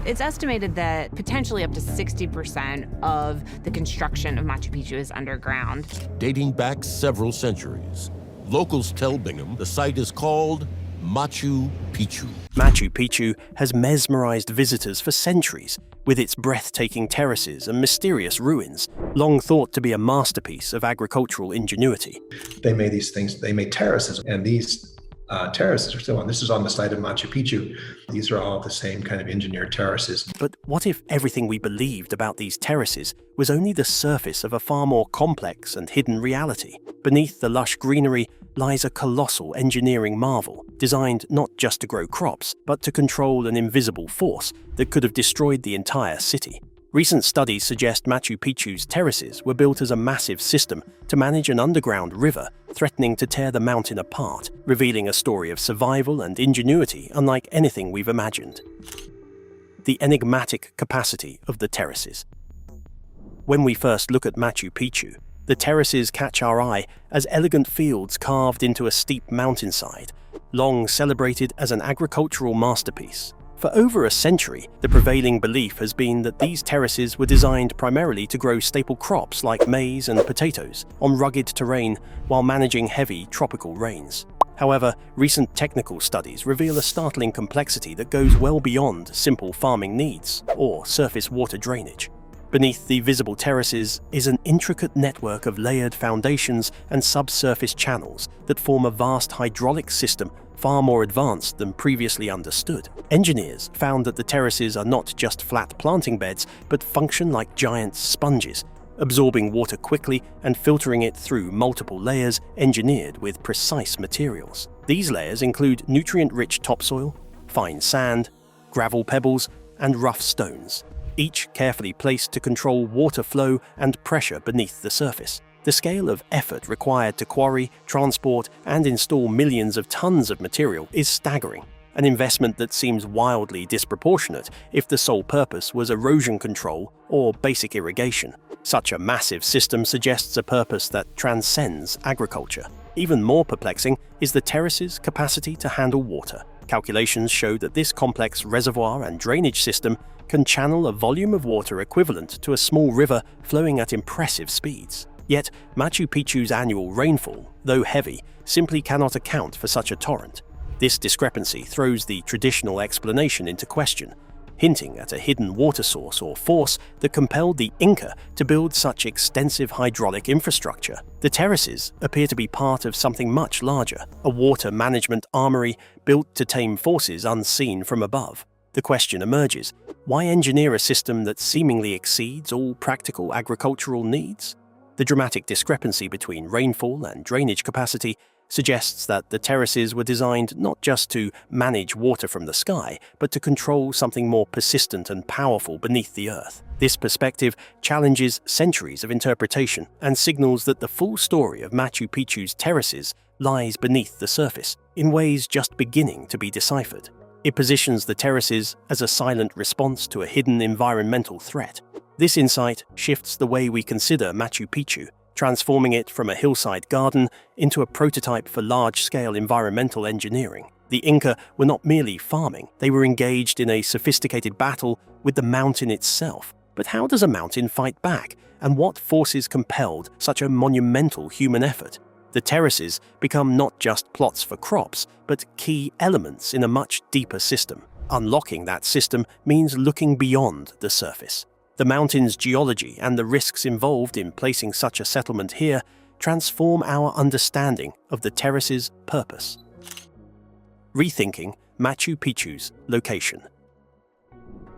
It's estimated that potentially up to 60% of the construction of Machu Picchu is underground. Dating back several centuries. Locals tell Bingham the site is called Machu Picchu. Machu Picchu has mesmerized visitors for centuries, with its breathtaking terraces and mysterious ruins, long thought to be a masterpiece of agricultural ingenuity. They made these things, they made terraces, and these terraces are still on. This is on the site of Machu Picchu. These are all the same kind of engineered terraces. But what if everything we believed about these terraces was only the surface of a far more complex and hidden reality? Beneath the lush greenery lies a colossal engineering marvel, designed not just to grow crops, but to control an invisible force that could have destroyed the entire city. Recent studies suggest Machu Picchu's terraces were built as a massive system to manage an underground river threatening to tear the mountain apart, revealing a story of survival and ingenuity unlike anything we've imagined. The enigmatic capacity of the terraces. When we first look at Machu Picchu, the terraces catch our eye as elegant fields carved into a steep mountainside, long celebrated as an agricultural masterpiece. For over a century, the prevailing belief has been that these terraces were designed primarily to grow staple crops like maize and potatoes on rugged terrain while managing heavy tropical rains. However, recent technical studies reveal a startling complexity that goes well beyond simple farming needs or surface water drainage. Beneath the visible terraces is an intricate network of layered foundations and subsurface channels that form a vast hydraulic system far more advanced than previously understood. Engineers found that the terraces are not just flat planting beds, but function like giant sponges, absorbing water quickly and filtering it through multiple layers engineered with precise materials. These layers include nutrient-rich topsoil, fine sand, gravel pebbles, and rough stones, each carefully placed to control water flow and pressure beneath the surface. The scale of effort required to quarry, transport, and install millions of tons of material is staggering, an investment that seems wildly disproportionate if the sole purpose was erosion control or basic irrigation. Such a massive system suggests a purpose that transcends agriculture. Even more perplexing is the terrace's capacity to handle water. Calculations show that this complex reservoir and drainage system can channel a volume of water equivalent to a small river flowing at impressive speeds. Yet, Machu Picchu's annual rainfall, though heavy, simply cannot account for such a torrent. This discrepancy throws the traditional explanation into question, hinting at a hidden water source or force that compelled the Inca to build such extensive hydraulic infrastructure. The terraces appear to be part of something much larger, a water management armory built to tame forces unseen from above. The question emerges, why engineer a system that seemingly exceeds all practical agricultural needs? The dramatic discrepancy between rainfall and drainage capacity suggests that the terraces were designed not just to manage water from the sky, but to control something more persistent and powerful beneath the earth. This perspective challenges centuries of interpretation and signals that the full story of Machu Picchu's terraces lies beneath the surface, in ways just beginning to be deciphered. It positions the terraces as a silent response to a hidden environmental threat. This insight shifts the way we consider Machu Picchu, transforming it from a hillside garden into a prototype for large-scale environmental engineering. The Inca were not merely farming, they were engaged in a sophisticated battle with the mountain itself. But how does a mountain fight back, and what forces compelled such a monumental human effort? The terraces become not just plots for crops, but key elements in a much deeper system. Unlocking that system means looking beyond the surface. The mountain's geology and the risks involved in placing such a settlement here transform our understanding of the terrace's purpose. Rethinking Machu Picchu's location.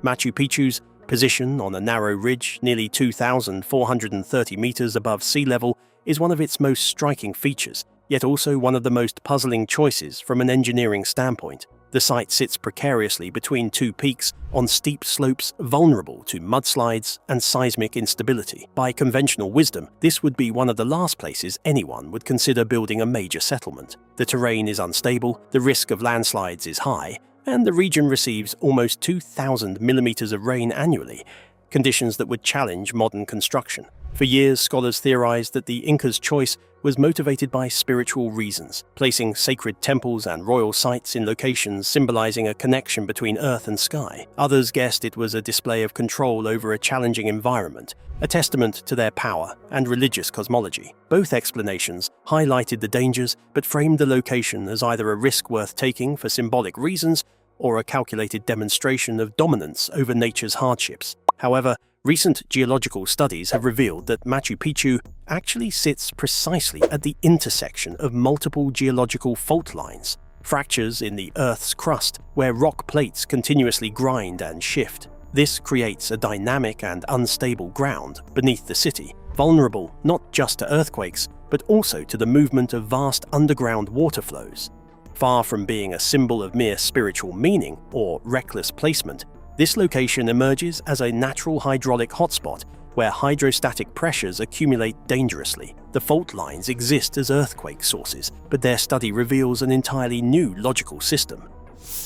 Machu Picchu's position on a narrow ridge nearly 2,430 meters above sea level is one of its most striking features, yet also one of the most puzzling choices from an engineering standpoint. The site sits precariously between two peaks on steep slopes vulnerable to mudslides and seismic instability. By conventional wisdom, this would be one of the last places anyone would consider building a major settlement. The terrain is unstable, the risk of landslides is high, and the region receives almost 2,000 millimeters of rain annually, conditions that would challenge modern construction. For years, scholars theorized that the Incas' choice was motivated by spiritual reasons, placing sacred temples and royal sites in locations symbolizing a connection between earth and sky. Others guessed it was a display of control over a challenging environment, a testament to their power and religious cosmology. Both explanations highlighted the dangers but framed the location as either a risk worth taking for symbolic reasons or a calculated demonstration of dominance over nature's hardships. However, recent geological studies have revealed that Machu Picchu actually sits precisely at the intersection of multiple geological fault lines, fractures in the Earth's crust where rock plates continuously grind and shift. This creates a dynamic and unstable ground beneath the city, vulnerable not just to earthquakes, but also to the movement of vast underground water flows. Far from being a symbol of mere spiritual meaning or reckless placement, this location emerges as a natural hydraulic hotspot where hydrostatic pressures accumulate dangerously. The fault lines exist as earthquake sources, but their study reveals an entirely new logical system.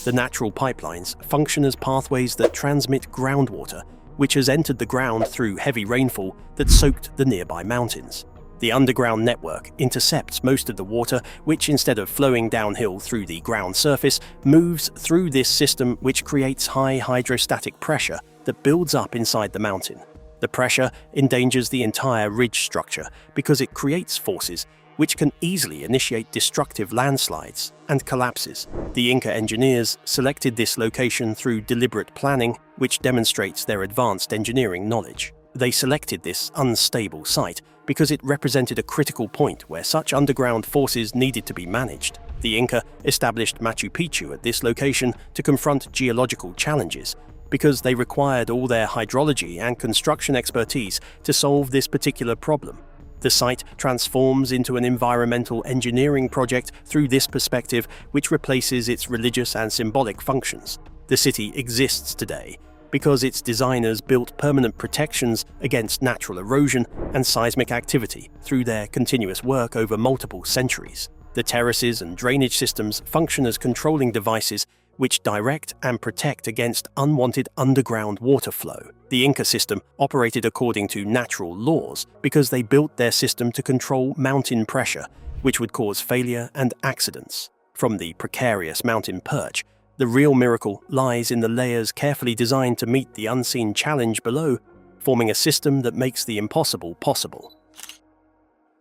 The natural pipelines function as pathways that transmit groundwater, which has entered the ground through heavy rainfall that soaked the nearby mountains. The underground network intercepts most of the water, which instead of flowing downhill through the ground surface, moves through this system, which creates high hydrostatic pressure that builds up inside the mountain. The pressure endangers the entire ridge structure because it creates forces which can easily initiate destructive landslides and collapses. The Inca engineers selected this location through deliberate planning, which demonstrates their advanced engineering knowledge. They selected this unstable site because it represented a critical point where such underground forces needed to be managed. The Inca established Machu Picchu at this location to confront geological challenges because they required all their hydrology and construction expertise to solve this particular problem. The site transforms into an environmental engineering project through this perspective, which replaces its religious and symbolic functions. The city exists today because its designers built permanent protections against natural erosion and seismic activity through their continuous work over multiple centuries. The terraces and drainage systems function as controlling devices which direct and protect against unwanted underground water flow. The Inca system operated according to natural laws because they built their system to control mountain pressure, which would cause failure and accidents. From the precarious mountain perch, the real miracle lies in the layers carefully designed to meet the unseen challenge below, forming a system that makes the impossible possible.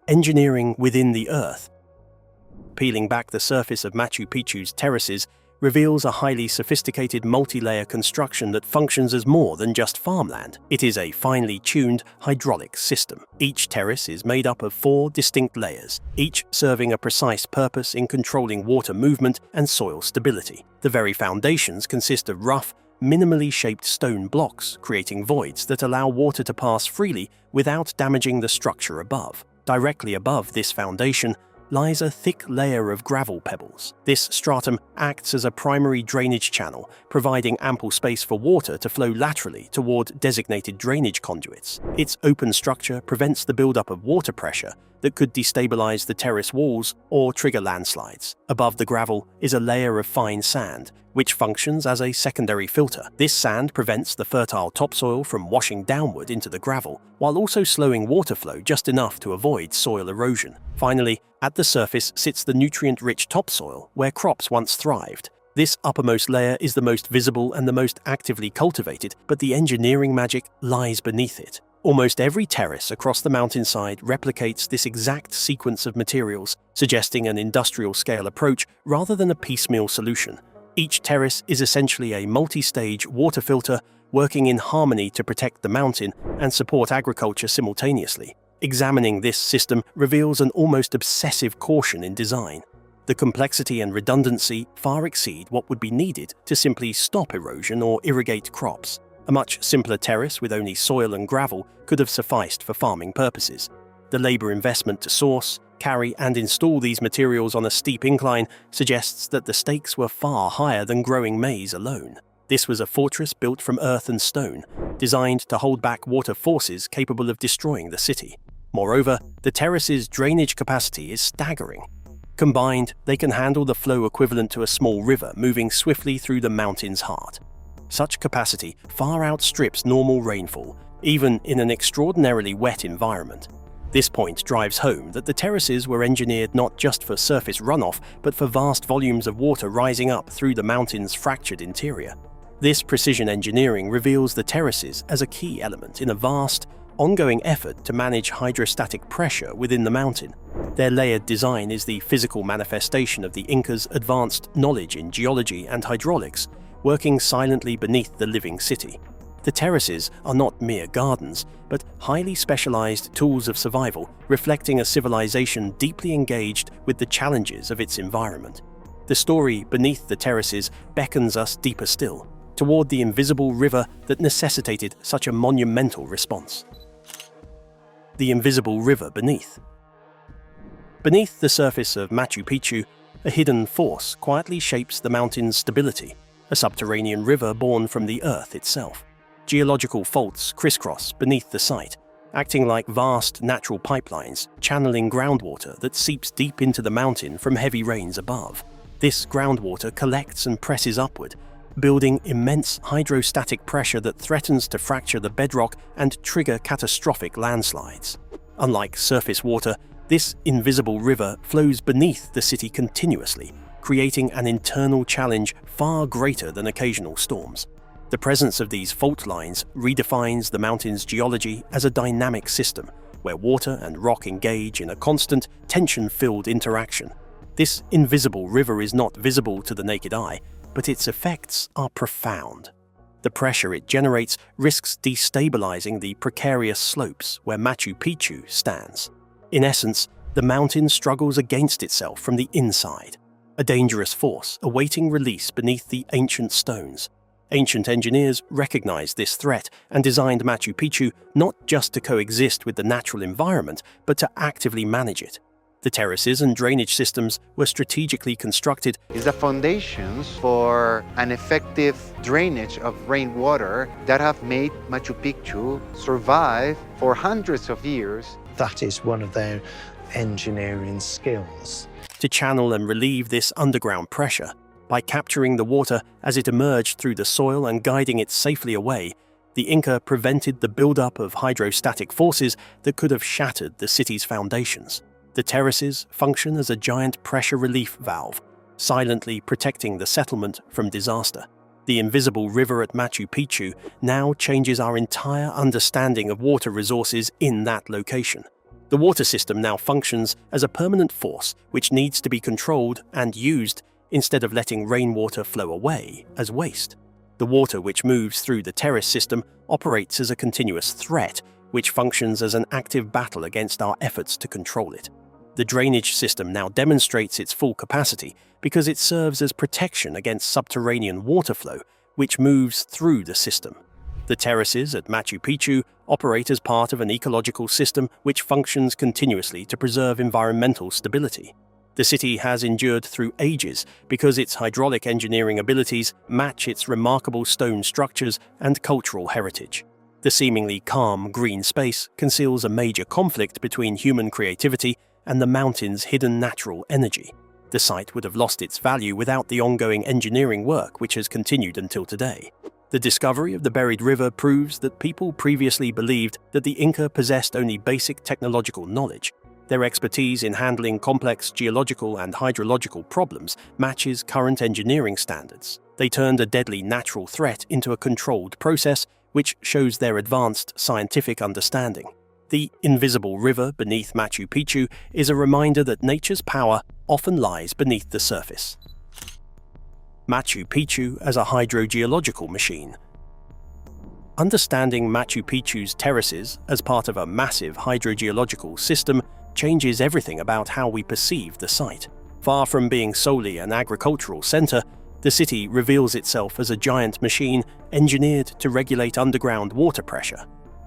Engineering within the earth. Peeling back the surface of Machu Picchu's terraces reveals a highly sophisticated multi-layer construction that functions as more than just farmland. It is a finely tuned hydraulic system. Each terrace is made up of 4 distinct layers, each serving a precise purpose in controlling water movement and soil stability. The very foundations consist of rough, minimally shaped stone blocks, creating voids that allow water to pass freely without damaging the structure above. Directly above this foundation lies a thick layer of gravel pebbles. This stratum acts as a primary drainage channel, providing ample space for water to flow laterally toward designated drainage conduits. Its open structure prevents the buildup of water pressure that could destabilize the terrace walls or trigger landslides. Above the gravel is a layer of fine sand, which functions as a secondary filter. This sand prevents the fertile topsoil from washing downward into the gravel, while also slowing water flow just enough to avoid soil erosion. Finally, at the surface sits the nutrient-rich topsoil where crops once thrived. This uppermost layer is the most visible and the most actively cultivated, but the engineering magic lies beneath it. Almost every terrace across the mountainside replicates this exact sequence of materials, suggesting an industrial-scale approach rather than a piecemeal solution. Each terrace is essentially a multi-stage water filter working in harmony to protect the mountain and support agriculture simultaneously. Examining this system reveals an almost obsessive caution in design. The complexity and redundancy far exceed what would be needed to simply stop erosion or irrigate crops. A much simpler terrace with only soil and gravel could have sufficed for farming purposes. The labor investment to source, carry, and install these materials on a steep incline suggests that the stakes were far higher than growing maize alone. This was a fortress built from earth and stone, designed to hold back water forces capable of destroying the city. Moreover, the terrace's drainage capacity is staggering. Combined, they can handle the flow equivalent to a small river moving swiftly through the mountain's heart. Such capacity far outstrips normal rainfall, even in an extraordinarily wet environment. This point drives home that the terraces were engineered not just for surface runoff, but for vast volumes of water rising up through the mountain's fractured interior. This precision engineering reveals the terraces as a key element in a vast, ongoing effort to manage hydrostatic pressure within the mountain. Their layered design is the physical manifestation of the Incas' advanced knowledge in geology and hydraulics, working silently beneath the living city. The terraces are not mere gardens, but highly specialized tools of survival, reflecting a civilization deeply engaged with the challenges of its environment. The story beneath the terraces beckons us deeper still, toward the invisible river that necessitated such a monumental response. The invisible river beneath. Beneath the surface of Machu Picchu, a hidden force quietly shapes the mountain's stability, a subterranean river born from the earth itself. Geological faults crisscross beneath the site, acting like vast natural pipelines, channeling groundwater that seeps deep into the mountain from heavy rains above. This groundwater collects and presses upward, building immense hydrostatic pressure that threatens to fracture the bedrock and trigger catastrophic landslides. Unlike surface water, this invisible river flows beneath the city continuously, creating an internal challenge far greater than occasional storms. The presence of these fault lines redefines the mountain's geology as a dynamic system, where water and rock engage in a constant, tension-filled interaction. This invisible river is not visible to the naked eye, but its effects are profound. The pressure it generates risks destabilizing the precarious slopes where Machu Picchu stands. In essence, the mountain struggles against itself from the inside, a dangerous force awaiting release beneath the ancient stones. Ancient engineers recognized this threat and designed Machu Picchu not just to coexist with the natural environment, but to actively manage it. The terraces and drainage systems were strategically constructed Is the foundations for an effective drainage of rainwater that have made Machu Picchu survive for hundreds of years. That is one of their engineering skills. to channel and relieve this underground pressure. By capturing the water as it emerged through the soil and guiding it safely away, the Inca prevented the buildup of hydrostatic forces that could have shattered the city's foundations. The terraces function as a giant pressure relief valve, silently protecting the settlement from disaster. The invisible river at Machu Picchu now changes our entire understanding of water resources in that location. The water system now functions as a permanent force which needs to be controlled and used instead of letting rainwater flow away as waste. The water which moves through the terrace system operates as a continuous threat, which functions as an active battle against our efforts to control it. The drainage system now demonstrates its full capacity because it serves as protection against subterranean water flow, which moves through the system. The terraces at Machu Picchu operate as part of an ecological system which functions continuously to preserve environmental stability. The city has endured through ages because its hydraulic engineering abilities match its remarkable stone structures and cultural heritage. The seemingly calm green space conceals a major conflict between human creativity and the mountain's hidden natural energy. The site would have lost its value without the ongoing engineering work which has continued until today. The discovery of the buried river proves that people previously believed that the Inca possessed only basic technological knowledge. Their expertise in handling complex geological and hydrological problems matches current engineering standards. They turned a deadly natural threat into a controlled process, which shows their advanced scientific understanding. The invisible river beneath Machu Picchu is a reminder that nature's power often lies beneath the surface. Machu Picchu as a hydrogeological machine. Understanding Machu Picchu's terraces as part of a massive hydrogeological system changes everything about how we perceive the site. Far from being solely an agricultural center, the city reveals itself as a giant machine engineered to regulate underground water pressure.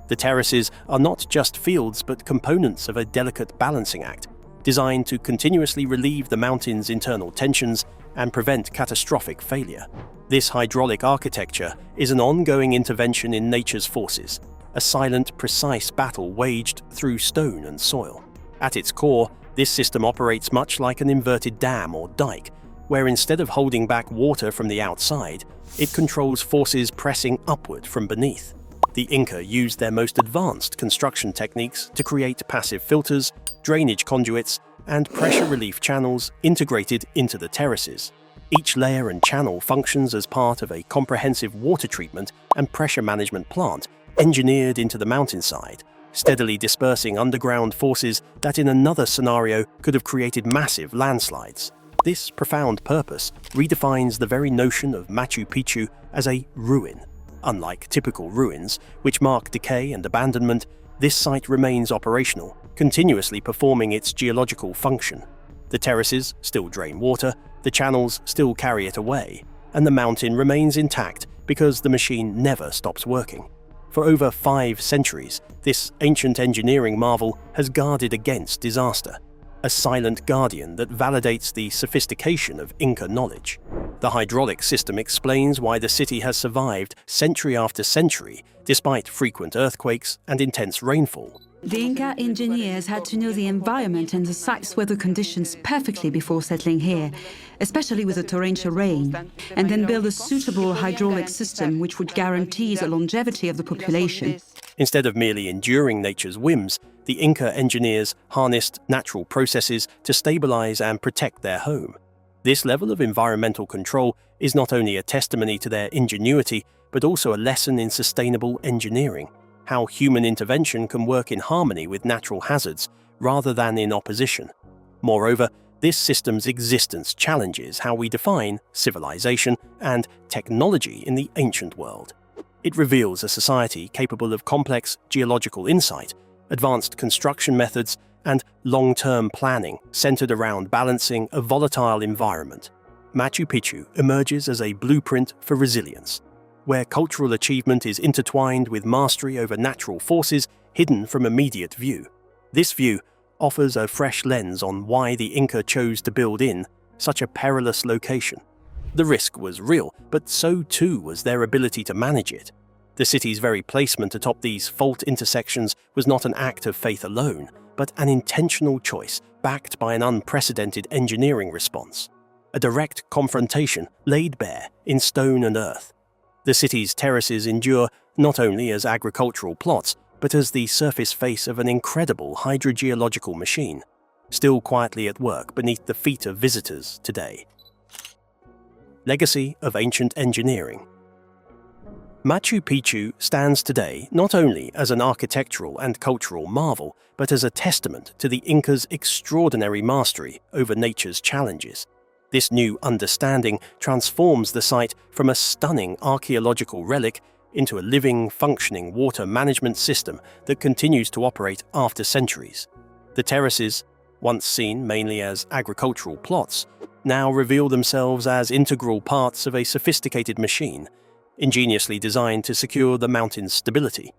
The terraces are not just fields but components of a delicate balancing act, designed to continuously relieve the mountain's internal tensions and prevent catastrophic failure. This hydraulic architecture is an ongoing intervention in nature's forces, a silent, precise battle waged through stone and soil. At its core, this system operates much like an inverted dam or dike, where instead of holding back water from the outside, it controls forces pressing upward from beneath. The Inca used their most advanced construction techniques to create passive filters, drainage conduits, and pressure relief channels integrated into the terraces. Each layer and channel functions as part of a comprehensive water treatment and pressure management plant engineered into the mountainside, steadily dispersing underground forces that in another scenario could have created massive landslides. This profound purpose redefines the very notion of Machu Picchu as a ruin. Unlike typical ruins, which mark decay and abandonment, this site remains operational, continuously performing its geological function. The terraces still drain water, the channels still carry it away, and the mountain remains intact because the machine never stops working. For over 5 centuries, this ancient engineering marvel has guarded against disaster, a silent guardian that validates the sophistication of Inca knowledge. The hydraulic system explains why the city has survived century after century despite frequent earthquakes and intense rainfall. The Inca engineers had to know the environment and the site's weather conditions perfectly before settling here, especially with the torrential rain, and then build a suitable hydraulic system which would guarantee the longevity of the population. Instead of merely enduring nature's whims, the Inca engineers harnessed natural processes to stabilize and protect their home. This level of environmental control is not only a testimony to their ingenuity, but also a lesson in sustainable engineering, how human intervention can work in harmony with natural hazards rather than in opposition. Moreover, this system's existence challenges how we define civilization and technology in the ancient world. It reveals a society capable of complex geological insight, advanced construction methods, and long-term planning centered around balancing a volatile environment. Machu Picchu emerges as a blueprint for resilience, where cultural achievement is intertwined with mastery over natural forces hidden from immediate view. This view offers a fresh lens on why the Inca chose to build in such a perilous location. The risk was real, but so too was their ability to manage it. The city's very placement atop these fault intersections was not an act of faith alone, but an intentional choice backed by an unprecedented engineering response. A direct confrontation laid bare in stone and earth. The city's terraces endure not only as agricultural plots, but as the surface face of an incredible hydrogeological machine, still quietly at work beneath the feet of visitors today. Legacy of ancient engineering. Machu Picchu stands today not only as an architectural and cultural marvel, but as a testament to the Incas' extraordinary mastery over nature's challenges. This new understanding transforms the site from a stunning archaeological relic into a living, functioning water management system that continues to operate after centuries. The terraces, once seen mainly as agricultural plots, now reveal themselves as integral parts of a sophisticated machine, ingeniously designed to secure the mountain's stability.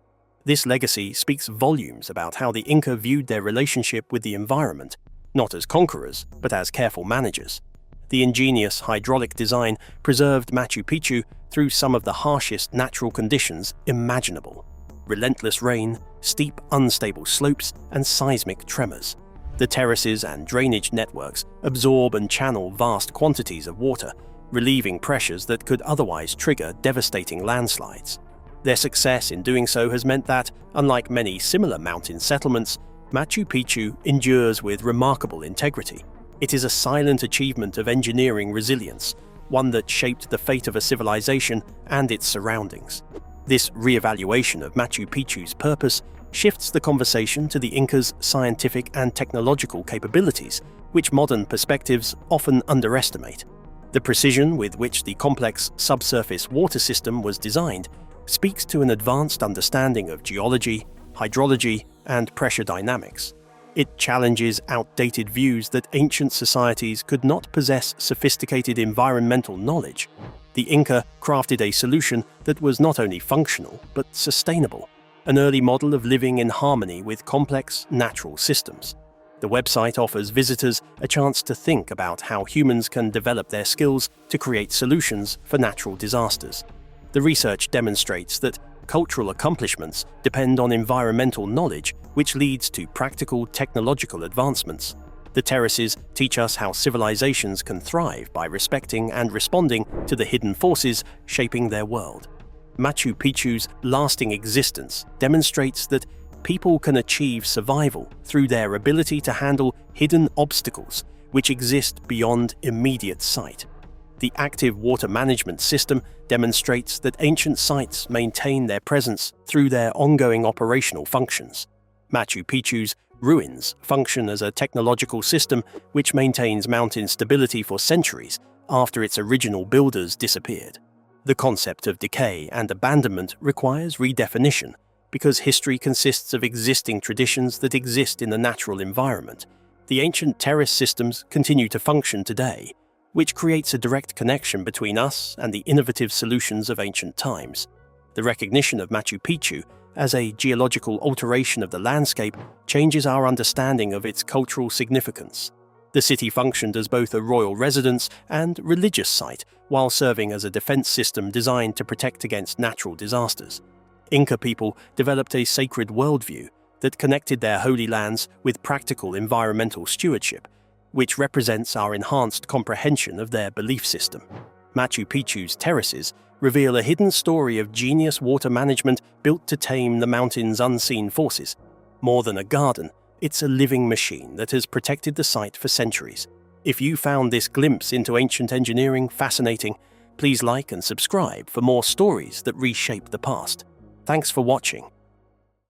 This legacy speaks volumes about how the Inca viewed their relationship with the environment, not as conquerors, but as careful managers. The ingenious hydraulic design preserved Machu Picchu through some of the harshest natural conditions imaginable: relentless rain, steep, unstable slopes, and seismic tremors. The terraces and drainage networks absorb and channel vast quantities of water, relieving pressures that could otherwise trigger devastating landslides. Their success in doing so has meant that, unlike many similar mountain settlements, Machu Picchu endures with remarkable integrity. It is a silent achievement of engineering resilience, one that shaped the fate of a civilization and its surroundings. This re-evaluation of Machu Picchu's purpose shifts the conversation to the Incas' scientific and technological capabilities, which modern perspectives often underestimate. The precision with which the complex subsurface water system was designed speaks to an advanced understanding of geology, hydrology, and pressure dynamics. It challenges outdated views that ancient societies could not possess sophisticated environmental knowledge. The Inca crafted a solution that was not only functional, but sustainable, an early model of living in harmony with complex natural systems. The website offers visitors a chance to think about how humans can develop their skills to create solutions for natural disasters. The research demonstrates that cultural accomplishments depend on environmental knowledge, which leads to practical technological advancements. The terraces teach us how civilizations can thrive by respecting and responding to the hidden forces shaping their world. Machu Picchu's lasting existence demonstrates that people can achieve survival through their ability to handle hidden obstacles which exist beyond immediate sight. The active water management system demonstrates that ancient sites maintain their presence through their ongoing operational functions. Machu Picchu's ruins function as a technological system which maintains mountain stability for centuries after its original builders disappeared. The concept of decay and abandonment requires redefinition because history consists of existing traditions that exist in the natural environment. The ancient terrace systems continue to function today, which creates a direct connection between us and the innovative solutions of ancient times. The recognition of Machu Picchu as a geological alteration of the landscape changes our understanding of its cultural significance. The city functioned as both a royal residence and religious site, while serving as a defense system designed to protect against natural disasters. Inca people developed a sacred worldview that connected their holy lands with practical environmental stewardship, which represents our enhanced comprehension of their belief system. Machu Picchu's terraces reveal a hidden story of genius water management built to tame the mountain's unseen forces. More than a garden, it's a living machine that has protected the site for centuries. If you found this glimpse into ancient engineering fascinating, please like and subscribe for more stories that reshape the past. Thanks for watching.